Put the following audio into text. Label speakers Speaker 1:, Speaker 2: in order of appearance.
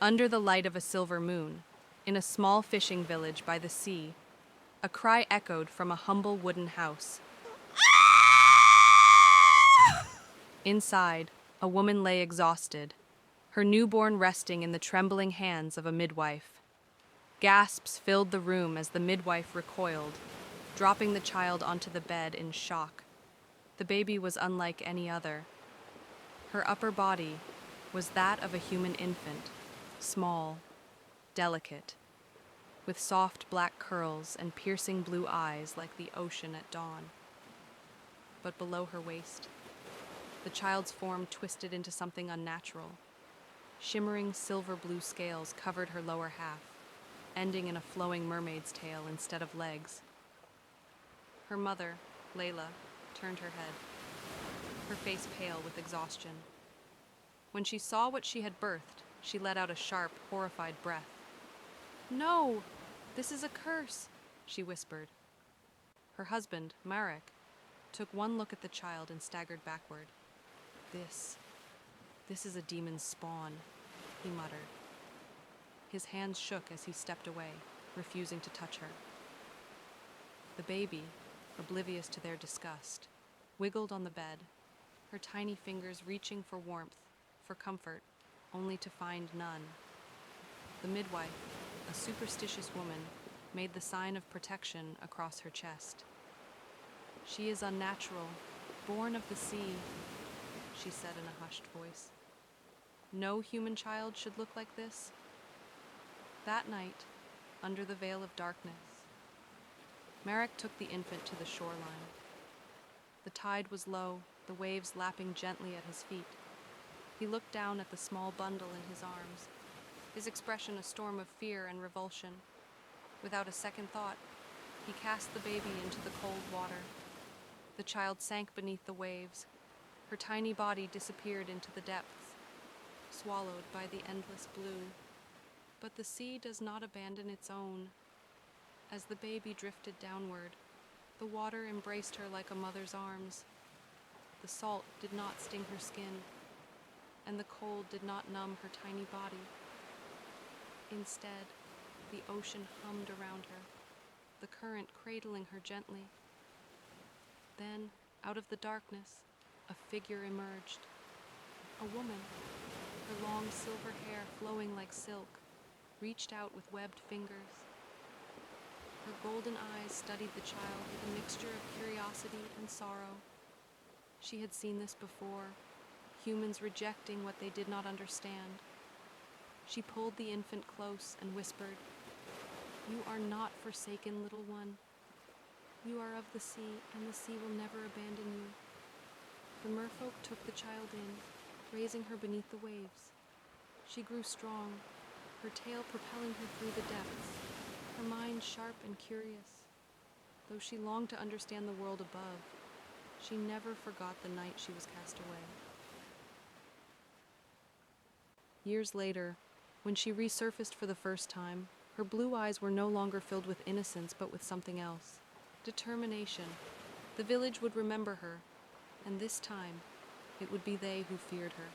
Speaker 1: Under the light of a silver moon, in a small fishing village by the sea, a cry echoed from a humble wooden house. Inside, a woman lay exhausted, her newborn resting in the trembling hands of a midwife. Gasps filled the room as the midwife recoiled, dropping the child onto the bed in shock. The baby was unlike any other. Her upper body was that of a human infant, small, delicate, with soft black curls and piercing blue eyes like the ocean at dawn. But below her waist, the child's form twisted into something unnatural. Shimmering silver-blue scales covered her lower half, ending in a flowing mermaid's tail instead of legs. Her mother, Layla, turned her head, her face pale with exhaustion. When she saw what she had birthed, she let out a sharp, horrified breath. "No! This is a curse!" she whispered. Her husband, Marek, took one look at the child and staggered backward. This is a demon's spawn," he muttered. His hands shook as he stepped away, refusing to touch her. The baby, oblivious to their disgust, wiggled on the bed, her tiny fingers reaching for warmth, for comfort, only to find none. The midwife, a superstitious woman, made the sign of protection across her chest. "She is unnatural, born of the sea," she said in a hushed voice. "No human child should look like this." That night, under the veil of darkness, Marek took the infant to the shoreline. The tide was low, the waves lapping gently at his feet. He looked down at the small bundle in his arms, his expression a storm of fear and revulsion. Without a second thought, he cast the baby into the cold water. The child sank beneath the waves. Her tiny body disappeared into the depths, swallowed by the endless blue. But the sea does not abandon its own. As the baby drifted downward, the water embraced her like a mother's arms. The salt did not sting her skin, and the cold did not numb her tiny body. Instead, the ocean hummed around her, the current cradling her gently. Then, out of the darkness, a figure emerged. A woman, her long silver hair flowing like silk, reached out with webbed fingers. Her golden eyes studied the child with a mixture of curiosity and sorrow. She had seen this before, humans rejecting what they did not understand. She pulled the infant close and whispered, "You are not forsaken, little one. You are of the sea, and the sea will never abandon you." The merfolk took the child in, raising her beneath the waves. She grew strong, her tail propelling her through the depths, her mind sharp and curious. Though she longed to understand the world above, she never forgot the night she was cast away. Years later, when she resurfaced for the first time, her blue eyes were no longer filled with innocence but with something else. Determination. The village would remember her, and this time, it would be they who feared her.